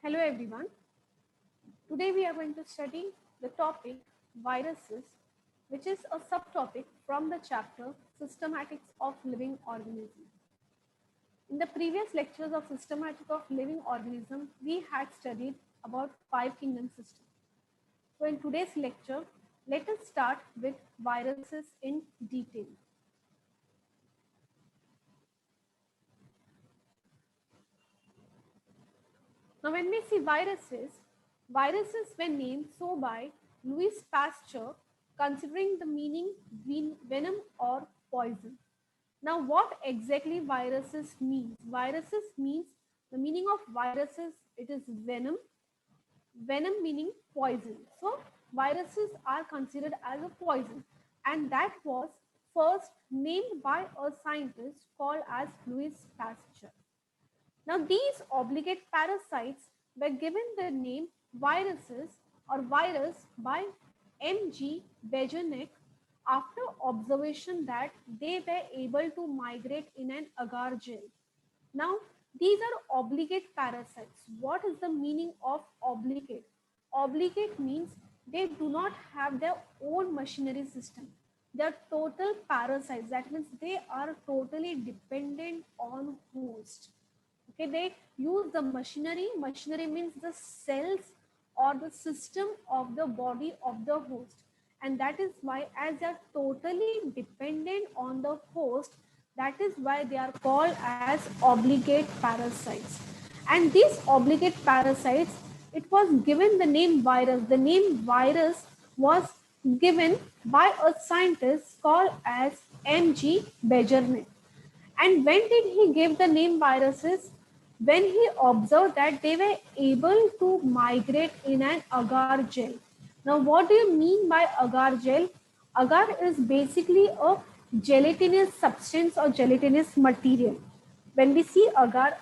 Hello everyone. Today we are going to study the topic viruses, which is a subtopic from the chapter Systematics of Living Organisms. In the previous lectures of Systematic of Living Organism, we had studied about five kingdom systems. So in today's lecture, let us start with viruses in detail. Now, when we see viruses were named so by Louis Pasteur, considering the meaning venom or poison. Now, what exactly viruses means? Viruses means the meaning of viruses, it is venom meaning poison. So, viruses are considered as a poison, and that was first named by a scientist called as Louis Pasteur. Now, these obligate parasites were given the name viruses or virus by M.G. Bejonek after observation that they were able to migrate in an agar gel. Now, these are obligate parasites. What is the meaning of obligate? Obligate means they do not have their own machinery system. They are total parasites. That means they are totally dependent on host. Okay, they use the machinery means the cells or the system of the body of the host, and that is why as they are totally dependent on the host, that is why they are called as obligate parasites. And these obligate parasites, it was given the name virus. The name virus was given by a scientist called as M.G. Bejonek. And when did he give the name viruses? When he observed that they were able to migrate in an agar gel. Now, what do you mean by agar gel? Agar is basically a gelatinous substance or gelatinous material. When we see agar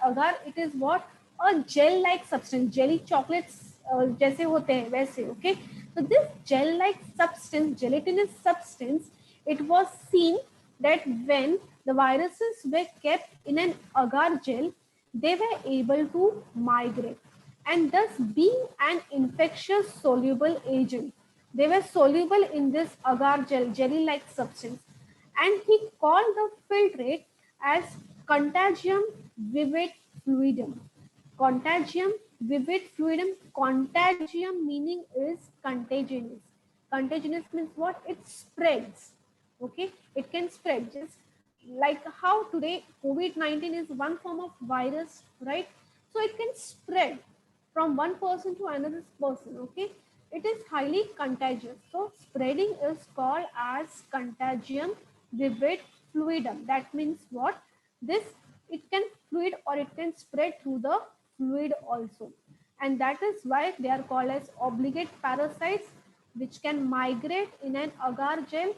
it is what? A gel-like substance. Jelly chocolates जैसे होते हैं वैसे. Okay. So this gel-like substance, gelatinous substance, it was seen that when the viruses were kept in an agar gel, they were able to migrate, and thus being an infectious soluble agent, they were soluble in this agar gel, jelly-like substance, and he called the filtrate as contagium vivid fluidum. Contagium vivid fluidum. Contagium meaning is contagious. Contagious means what? It spreads. Okay, it can spread. Just like how today COVID-19 is one form of virus, right? So it can spread from one person to another person. Okay, it is highly contagious. So spreading is called as contagium vivid fluidum. That means what? This, it can fluid or it can spread through the fluid also, and that is why they are called as obligate parasites, which can migrate in an agar gel.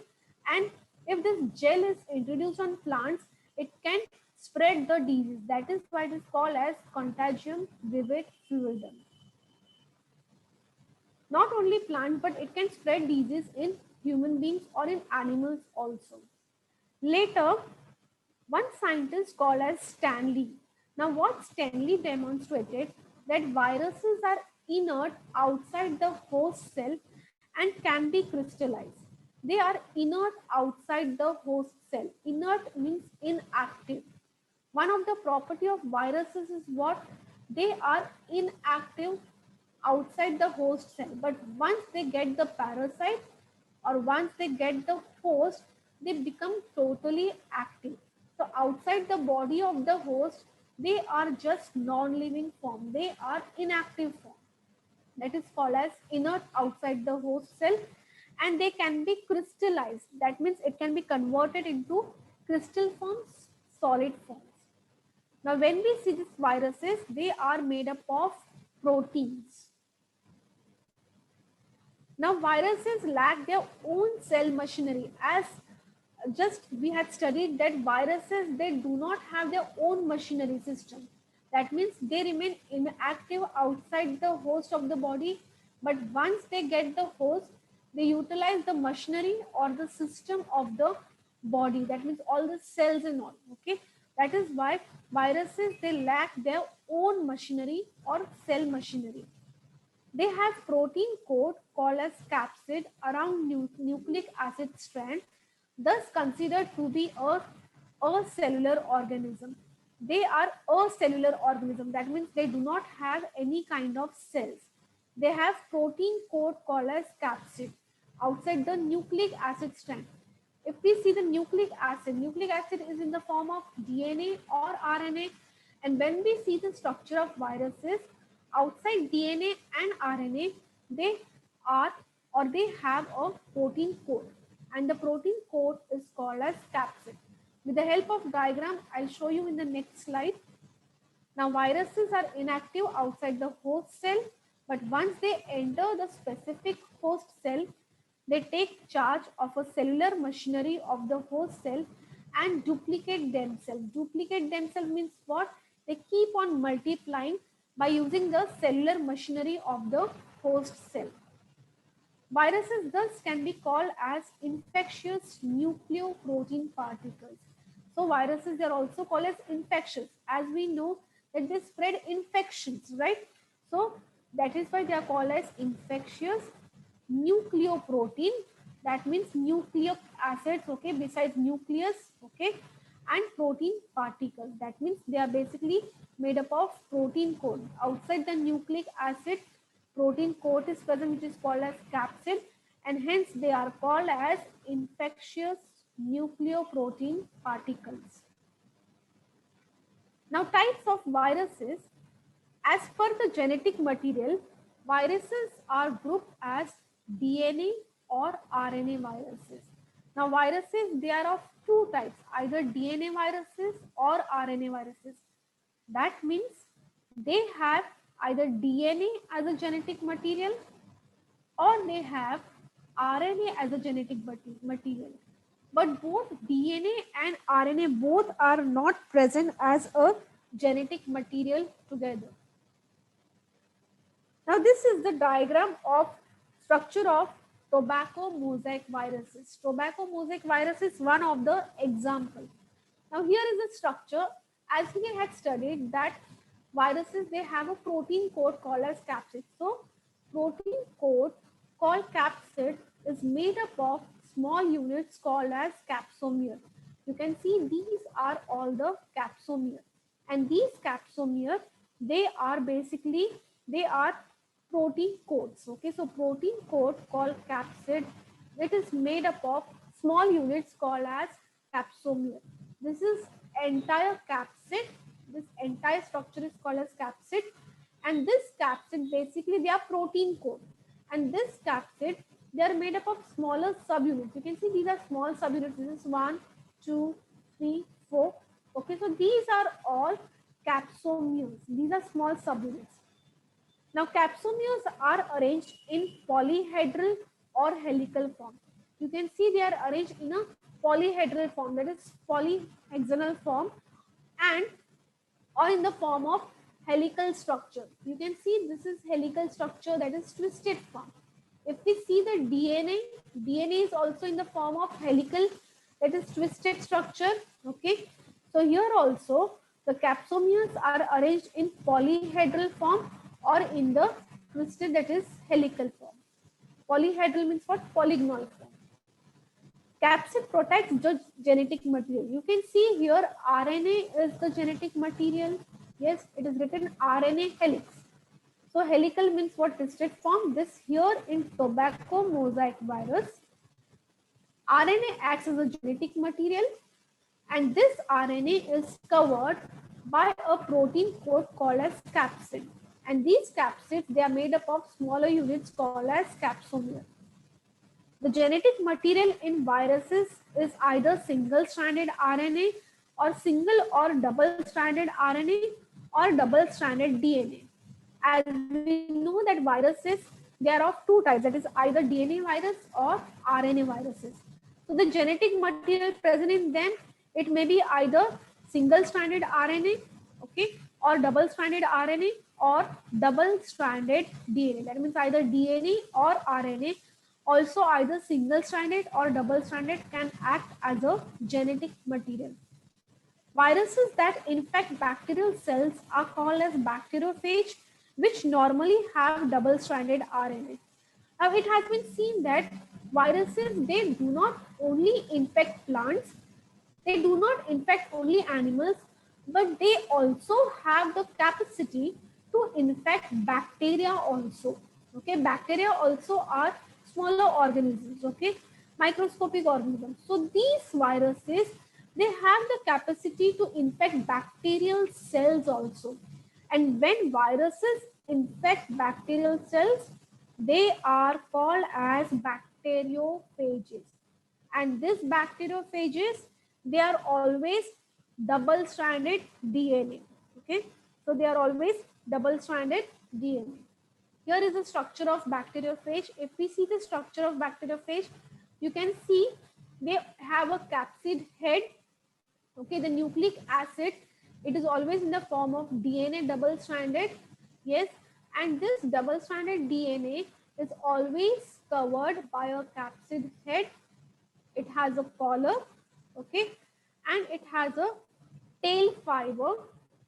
And if this gel is introduced on plants, it can spread the disease. That is why it is called as contagium vivid fluidum. Not only plant, but it can spread disease in human beings or in animals also. Later, one scientist called as Stanley. Now, what Stanley demonstrated that viruses are inert outside the host cell and can be crystallized. They are inert outside the host cell. Inert means inactive. One of the property of viruses is what? They are inactive outside the host cell. But once they get the parasite or once they get the host, they become totally active. So outside the body of the host, they are just non-living form. They are inactive form. That is called as inert outside the host cell, and they can be crystallized. That means it can be converted into crystal forms, solid forms. Now, when we see these viruses, they are made up of proteins. Now, viruses lack their own cell machinery. As just we had studied that viruses, they do not have their own machinery system. That means they remain inactive outside the host of the body, but once they get the host, they utilize the machinery or the system of the body. That means all the cells and all. Okay, that is why viruses, they lack their own machinery or cell machinery. They have protein coat called as capsid around nucleic acid strand, thus considered to be a cellular organism. They are a cellular organism. That means they do not have any kind of cells. They have protein coat called as capsid outside the nucleic acid strand. If we see the nucleic acid is in the form of DNA or RNA. And when we see the structure of viruses, outside DNA and RNA, they are or they have a protein coat. And the protein coat is called as capsid. With the help of diagram, I'll show you in the next slide. Now, viruses are inactive outside the host cell, but once they enter the specific host cell, they take charge of a cellular machinery of the host cell and duplicate themselves. Duplicate themselves means what? They keep on multiplying by using the cellular machinery of the host cell. Viruses thus can be called as infectious nucleoprotein particles. So viruses are also called as infectious, as we know that they spread infections, right? So that is why they are called as infectious nucleoprotein. That means nucleic acids, okay, besides nucleus, okay, and protein particles. That means they are basically made up of protein coat. Outside the nucleic acid, protein coat is present, which is called as capsid, and hence they are called as infectious nucleoprotein particles. Now, types of viruses. As per the genetic material, viruses are grouped as DNA or RNA viruses. Now, viruses, they are of two types, either DNA viruses or RNA viruses. That means they have either DNA as a genetic material or they have RNA as a genetic material. But both DNA and RNA both are not present as a genetic material together. Now, this is the diagram of structure of tobacco mosaic viruses. Tobacco mosaic virus is one of the example. Now, here is the structure. As we had studied that viruses, they have a protein coat called as capsid. So, protein coat called capsid is made up of small units called as capsomere. You can see these are all the capsomere. And these capsomere, they are basically, they are protein coats. Okay, so protein coat called capsid, it is made up of small units called as capsomere. This is entire capsid. This entire structure is called as capsid, and this capsid basically they are protein coat, and this capsid they are made up of smaller subunits. You can see these are small subunits. This is 1, 2, 3, 4. Okay, so these are all capsomeres. These are small subunits. Now, capsomeres are arranged in polyhedral or helical form. You can see they are arranged in a polyhedral form, that is polyhexanal form, and or in the form of helical structure. You can see this is helical structure, that is twisted form. If we see the DNA is also in the form of helical, that is twisted structure. Okay, so here also the capsomeres are arranged in polyhedral form or in the twisted, that is helical form. Polyhedral means what? Polygonal form. Capsid protects the genetic material. You can see here RNA is the genetic material. Yes, it is written RNA helix. So helical means what? Twisted form. This here in tobacco mosaic virus, RNA acts as a genetic material, and this RNA is covered by a protein coat called as capsid. And these capsids, they are made up of smaller units called as capsomere. The genetic material in viruses is either single-stranded RNA or single or double-stranded RNA or double-stranded DNA. As we know that viruses, they are of two types, that is either DNA virus or RNA viruses. So the genetic material present in them, it may be either single-stranded RNA, okay, or double-stranded RNA or double-stranded DNA. That means either DNA or RNA. Also, either single-stranded or double-stranded can act as a genetic material. Viruses that infect bacterial cells are called as bacteriophage, which normally have double-stranded RNA. Now, it has been seen that viruses, they do not only infect plants, they do not infect only animals, but they also have the capacity to infect bacteria also. Okay, bacteria also are smaller organisms, okay, microscopic organisms. So these viruses, they have the capacity to infect bacterial cells also. And when viruses infect bacterial cells, they are called as bacteriophages. And these bacteriophages, they are always double stranded DNA. Okay, so they are always double stranded DNA. Here is the structure of bacteriophage. If we see the structure of bacteriophage, you can see they have a capsid head. Okay, the nucleic acid, it is always in the form of DNA double stranded. Yes, and this double stranded DNA is always covered by a capsid head. It has a collar, okay, and it has a tail fiber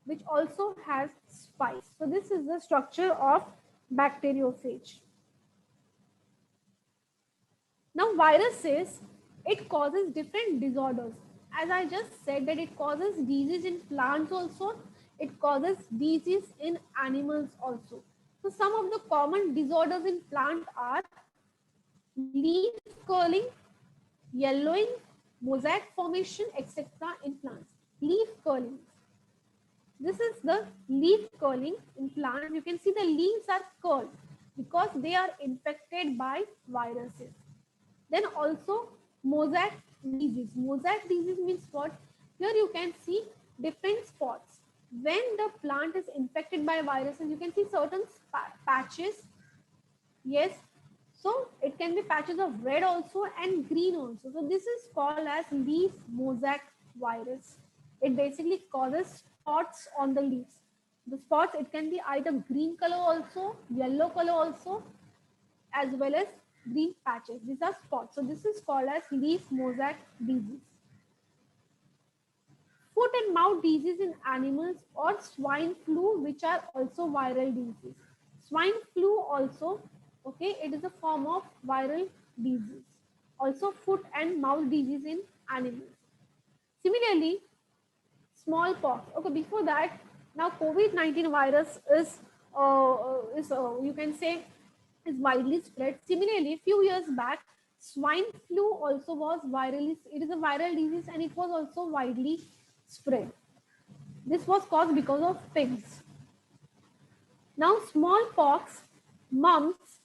which also has spikes. So this is the structure of bacteriophage. Now viruses, it causes different disorders. As I just said that it causes disease in plants also, it causes disease in animals also. So some of the common disorders in plant are leaf curling, yellowing, mosaic formation, etc. in plants. Leaf curling. This is the leaf curling in plants. You can see the leaves are curled because they are infected by viruses. Then also mosaic disease. Mosaic disease means what? Here you can see different spots. When the plant is infected by viruses, you can see certain patches. Yes. So it can be patches of red also and green also. So this is called as leaf mosaic virus. It basically causes spots on the leaves. The spots, it can be either green color also, yellow color also, as well as green patches. These are spots. So this is called as leaf mosaic disease. Foot and mouth disease in animals or swine flu, which are also viral disease. Swine flu also, okay, it is a form of viral disease. Also foot and mouth disease in animals. Similarly, smallpox. Okay, before that, now COVID-19 virus is you can say is widely spread. Similarly, a few years back, swine flu also was virally. It is a viral disease and it was also widely spread. This was caused because of pigs. Now, smallpox, mumps,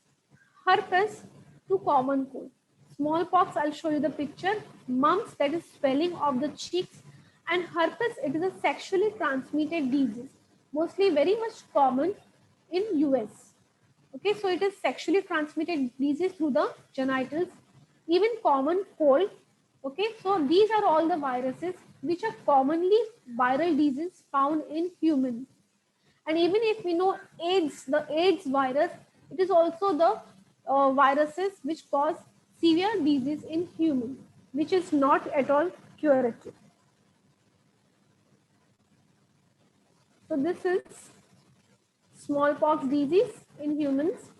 herpes to common cold. Smallpox, I'll show you the picture. Mumps, that is swelling of the cheeks, and herpes, it is a sexually transmitted disease, mostly very much common in US. Okay, so it is sexually transmitted disease through the genitals, even common cold. Okay, so these are all the viruses which are commonly viral diseases found in humans. And even if we know AIDS, the AIDS virus, it is also the viruses which cause severe disease in humans, which is not at all curative. So this is smallpox disease in humans.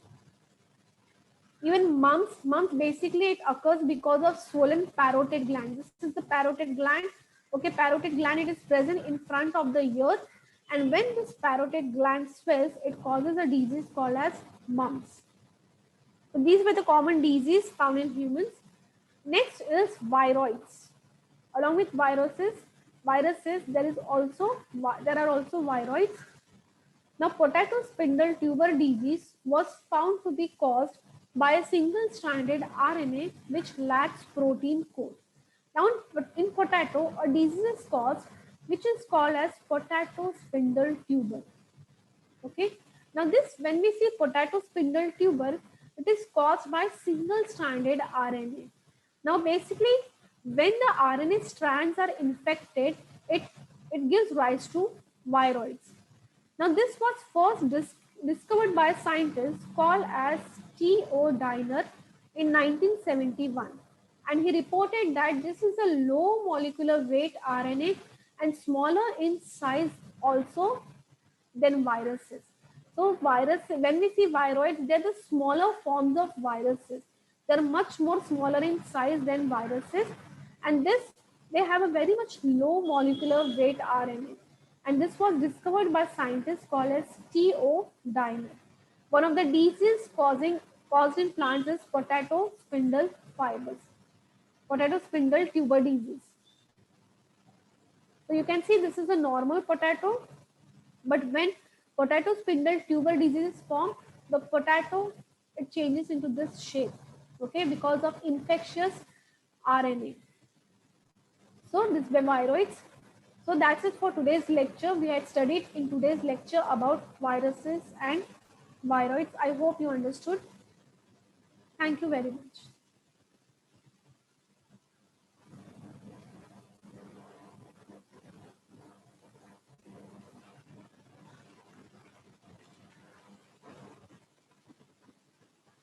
Even mumps basically it occurs because of swollen parotid gland. This is the parotid gland. Okay, parotid gland, it is present in front of the ear, and when this parotid gland swells, it causes a disease called as mumps. So these were the common diseases found in humans. Next is viroids. Along with viruses, there are also viroids. Now, potato spindle tuber disease was found to be caused by a single-stranded RNA which lacks protein code. Now, in potato, a disease is caused which is called as potato spindle tuber. Okay. Now, this when we see potato spindle tuber, it is caused by single-stranded RNA. Now, basically, when the RNA strands are infected, it gives rise to viroids. Now, this was first discovered by scientists called as T.O. Diner in 1971. And he reported that this is a low molecular weight RNA and smaller in size also than viruses. So when we see viroids, they're the smaller forms of viruses. They're much more smaller in size than viruses, and they have a very much low molecular weight RNA. And this was discovered by scientists called as T.O. Dimer. One of the diseases caused in plants is potato spindle fibers, potato spindle tuber disease. So you can see this is a normal potato, but when potato spindle tuber disease is formed, the potato it changes into this shape, okay, because of infectious RNA. So this viroids. So that's it for today's lecture. We had studied in today's lecture about viruses and viroids. I hope you understood. Thank you very much.